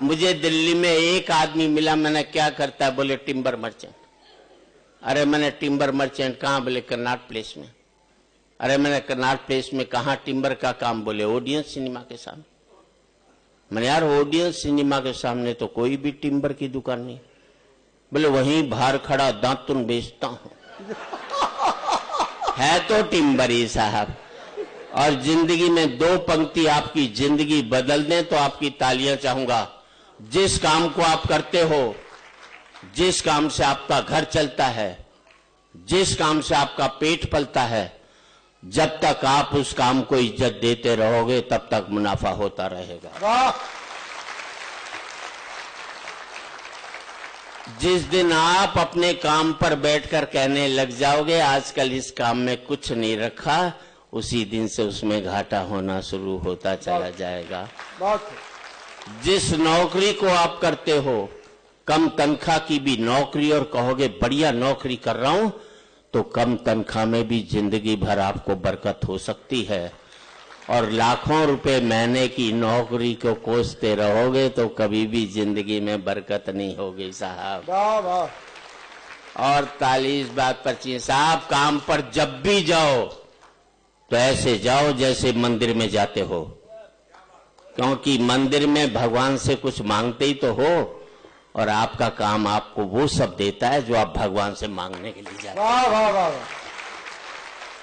मुझे दिल्ली में एक आदमी मिला, मैंने क्या करता है, बोले टिम्बर मर्चेंट। अरे मैंने टिम्बर मर्चेंट कहाँ, बोले कर्नाट प्लेस में। अरे मैंने कर्नाट प्लेस में कहाँ टिम्बर का काम, बोले ऑडियंस सिनेमा के सामने। मैंने यार ऑडियंस सिनेमा के सामने तो कोई भी टिम्बर की दुकान नहीं। बोले वहीं बाहर खड़ा दातुन बेचता हूं। है तो टिम्बर ही साहब। और जिंदगी में दो पंक्ति आपकी जिंदगी बदल दें तो आपकी तालियां चाहूंगा। जिस काम को आप करते हो, जिस काम से आपका घर चलता है, जिस काम से आपका पेट पलता है, जब तक आप उस काम को इज्जत देते रहोगे तब तक मुनाफा होता रहेगा। जिस दिन आप अपने काम पर बैठकर कहने लग जाओगे आजकल इस काम में कुछ नहीं रखा, उसी दिन से उसमें घाटा होना शुरू होता चला जाएगा। जिस नौकरी को आप करते हो, कम तनख्वाह की भी नौकरी, और कहोगे बढ़िया नौकरी कर रहा हूं, तो कम तनख्वाह में भी जिंदगी भर आपको बरकत हो सकती है। और लाखों रुपए महीने की नौकरी को कोसते रहोगे तो कभी भी जिंदगी में बरकत नहीं होगी साहब। और ताली इस बात पर चाहिए साहब, काम पर जब भी जाओ तो ऐसे जाओ जैसे मंदिर में जाते हो, क्योंकि मंदिर में भगवान से कुछ मांगते ही तो हो, और आपका काम आपको वो सब देता है जो आप भगवान से मांगने के लिए जाते हैं। वाह वाह वाह,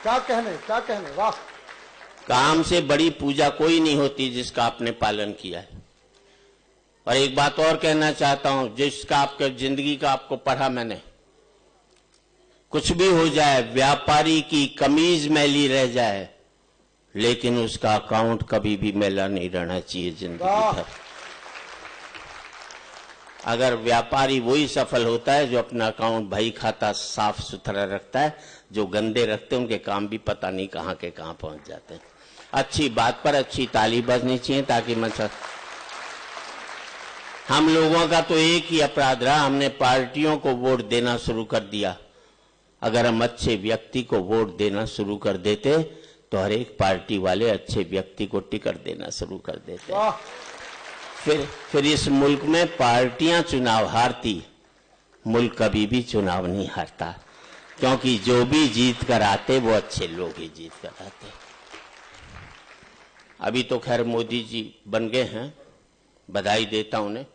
क्या कहने, क्या कहने, वाह। काम से बड़ी पूजा कोई नहीं होती जिसका आपने पालन किया है। और एक बात और कहना चाहता हूं, जिसका आपके जिंदगी का आपको पढ़ा मैंने, कुछ भी हो जाए, व्यापारी की कमीज मैली रह जाए लेकिन उसका अकाउंट कभी भी मैला नहीं रहना चाहिए जिंदगी भर। अगर व्यापारी वही सफल होता है जो अपना अकाउंट भाई खाता साफ सुथरा रखता है, जो गंदे रखते हैं उनके काम भी पता नहीं कहां के कहां पहुंच जाते हैं। अच्छी बात पर अच्छी ताली बजनी चाहिए ताकि हम लोगों का तो एक ही अपराध रहा, हमने पार्टियों को वोट देना शुरू कर दिया। अगर हम अच्छे व्यक्ति को वोट देना शुरू कर देते तो हर एक पार्टी वाले अच्छे व्यक्ति को टिकट देना शुरू कर देते। फिर इस मुल्क में पार्टियां चुनाव हारती, मुल्क कभी भी चुनाव नहीं हारता, क्योंकि जो भी जीत कर आते वो अच्छे लोग ही जीत कर आते। अभी तो खैर मोदी जी बन गए हैं, बधाई देता हूं उन्हें।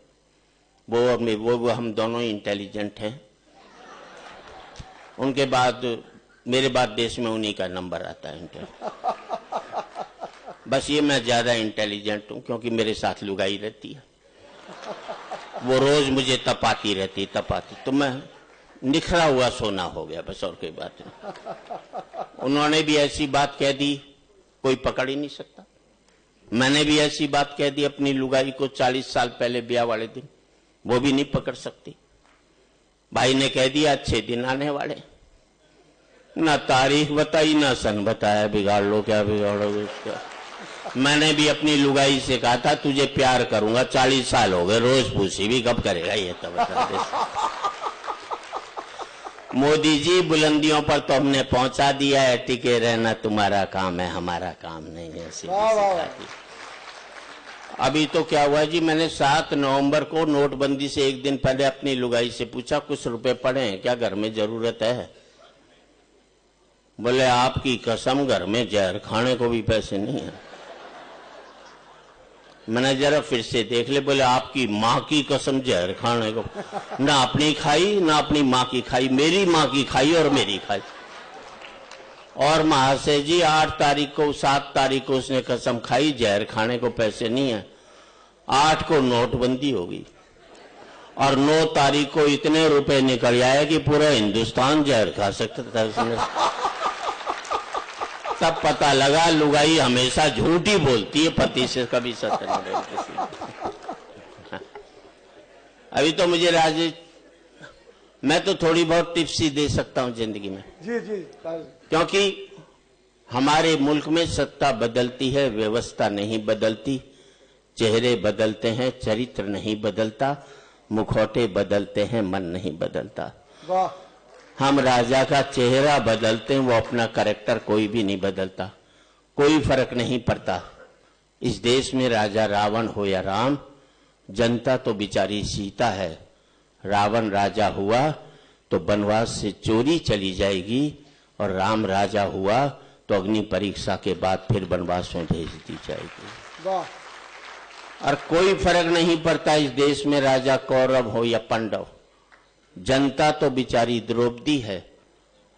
वो हम दोनों ही इंटेलिजेंट हैं। उनके बाद मेरे बाद देश में उन्हीं का नंबर आता है। बस ये मैं ज्यादा इंटेलिजेंट हूं क्योंकि मेरे साथ लुगाई रहती है, वो रोज मुझे तपाती रहती, तो मैं निखरा हुआ सोना हो गया, बस और कोई बात नहीं। उन्होंने भी ऐसी बात कह दी कोई पकड़ ही नहीं सकता। मैंने भी ऐसी बात कह दी अपनी लुगाई को 40 साल पहले ब्याह वाले दिन, वो भी नहीं पकड़ सकती। भाई ने कह दिया अच्छे दिन आने वाले, ना तारीख बताई ना सन बताया, बिगाड़ लो क्या बिगाड़ोगे उसका। मैंने भी अपनी लुगाई से कहा था तुझे प्यार करूंगा, 40 साल हो गए, रोज पूछी भी कब करेगा ये, तो बता दे। मोदी जी बुलंदियों पर तो हमने पहुंचा दिया है, टिके रहना तुम्हारा काम है, हमारा काम नहीं है। अभी तो क्या हुआ जी, मैंने 7 नवंबर को नोटबंदी से एक दिन पहले अपनी लुगाई से पूछा कुछ रुपए पड़े हैं क्या, घर में जरूरत है? बोले आपकी कसम घर में जहर खाने को भी पैसे नहीं है। मैंने जरा फिर से देख ले, बोले आपकी माँ की कसम जहर खाने को, ना अपनी खाई ना अपनी माँ की खाई, मेरी माँ की खाई और मेरी खाई। और महाशय जी 8 तारीख को 7 तारीख को उसने कसम खाई जहर खाने को पैसे नहीं है, 8 को नोटबंदी होगी और 9 तारीख को इतने रुपए निकल आए कि पूरा हिंदुस्तान जहर खा सकता था उसने। तब पता लगा लुगाई हमेशा झूठी बोलती है, पति से कभी सत्य नहीं बोलती। अभी तो मुझे राजेश, मैं तो थोड़ी बहुत टिप्स ही दे सकता हूं जिंदगी में। जी जी, क्योंकि हमारे मुल्क में सत्ता बदलती है, व्यवस्था नहीं बदलती। चेहरे बदलते हैं, चरित्र नहीं बदलता। मुखौटे बदलते हैं, मन नहीं बदलता। वाह। हम राजा का चेहरा बदलते हैं, वो अपना कैरेक्टर कोई भी नहीं बदलता। कोई फर्क नहीं पड़ता। इस देश में राजा रावण हो या राम, जनता तो बेचारी सीता है। रावण राजा हुआ तो वनवास से चोरी चली जाएगी, और राम राजा हुआ तो अग्नि परीक्षा के बाद फिर वनवास में भेज दी जाएगी। वाह। और कोई फर्क नहीं पड़ता इस देश में राजा कौरव हो या पांडव, जनता तो बेचारी द्रौपदी है।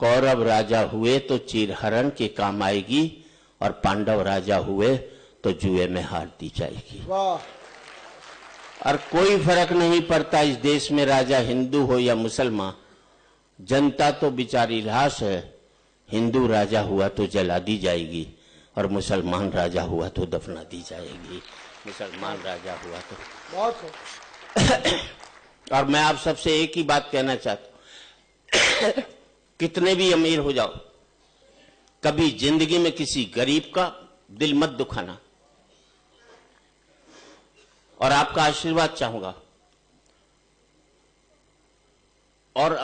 कौरव राजा हुए तो चीरहरण के काम आएगी, और पांडव राजा हुए तो जुए में हार दी जाएगी। वाह। और कोई फर्क नहीं पड़ता इस देश में राजा हिंदू हो या मुसलमान, जनता तो बेचारी लाश है। हिंदू राजा हुआ तो जला दी जाएगी, और मुसलमान राजा हुआ तो दफना दी जाएगी। मुसलमान राजा हुआ तो बहुत और मैं आप सबसे एक ही बात कहना चाहता हूं, कितने भी अमीर हो जाओ, कभी जिंदगी में किसी गरीब का दिल मत दुखाना, और आपका आशीर्वाद चाहूंगा। और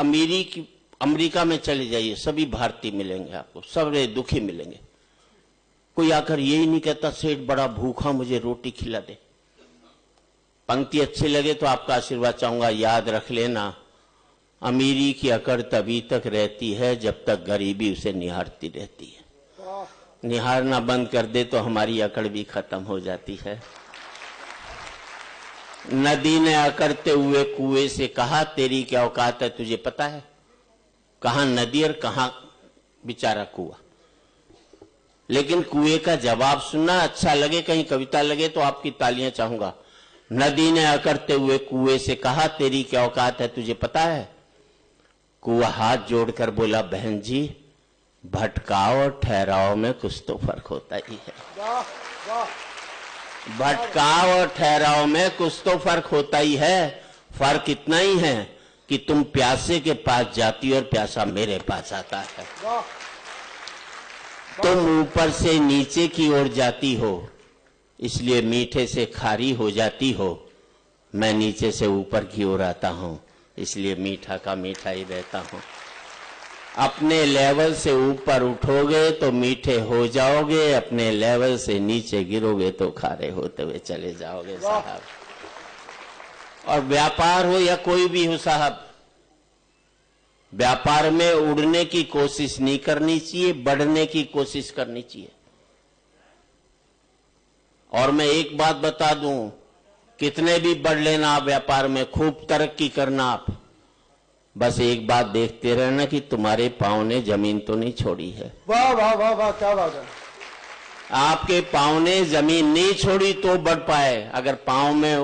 अमेरिका में चले जाइए, सभी भारतीय मिलेंगे आपको, सब दुखी मिलेंगे। कोई आकर यही नहीं कहता सेठ बड़ा भूखा, मुझे रोटी खिला दे। पंक्ति अच्छी लगे तो आपका आशीर्वाद चाहूंगा। याद रख लेना, अमीरी की अकड़ तभी तक रहती है जब तक गरीबी उसे निहारती रहती है। निहारना बंद कर दे तो हमारी अकड़ भी खत्म हो जाती है। नदी ने अकड़ते हुए कुएं से कहा, तेरी क्या औकात है तुझे पता है? कहां नदी और कहां बेचारा कुआं। लेकिन कुएं का जवाब सुनना अच्छा लगे, कहीं कविता लगे तो आपकी तालियां चाहूंगा। नदी ने अकड़ते हुए कुएं से कहा, तेरी क्या औकात है तुझे पता है? कुआं हाथ जोड़कर बोला, बहन जी भटकाव और ठहराव में कुछ तो फर्क होता ही है। वाह वाह। भटकाव और ठहराव में कुछ तो फर्क होता ही है। फर्क इतना ही है कि तुम प्यासे के पास जाती और प्यासा मेरे पास आता है। वाह। तुम ऊपर से नीचे की ओर जाती हो, इसलिए मीठे से खारी हो जाती हो। मैं नीचे से ऊपर की ओर आता हूं, इसलिए मीठा का मीठा ही रहता हूं। अपने लेवल से ऊपर उठोगे तो मीठे हो जाओगे, अपने लेवल से नीचे गिरोगे तो खारे होते हुए चले जाओगे साहब। और व्यापार हो या कोई भी हो साहब, व्यापार में उड़ने की कोशिश नहीं करनी चाहिए, बढ़ने की कोशिश करनी चाहिए। और मैं एक बात बता दूं, कितने भी बढ़ लेना आप व्यापार में, खूब तरक्की करना आप, बस एक बात देखते रहना कि तुम्हारे पांव ने जमीन तो नहीं छोड़ी है। वाह वाह वाह वाह, क्या बात है। आपके पांव ने जमीन नहीं छोड़ी तो बढ़ पाए। अगर पांव में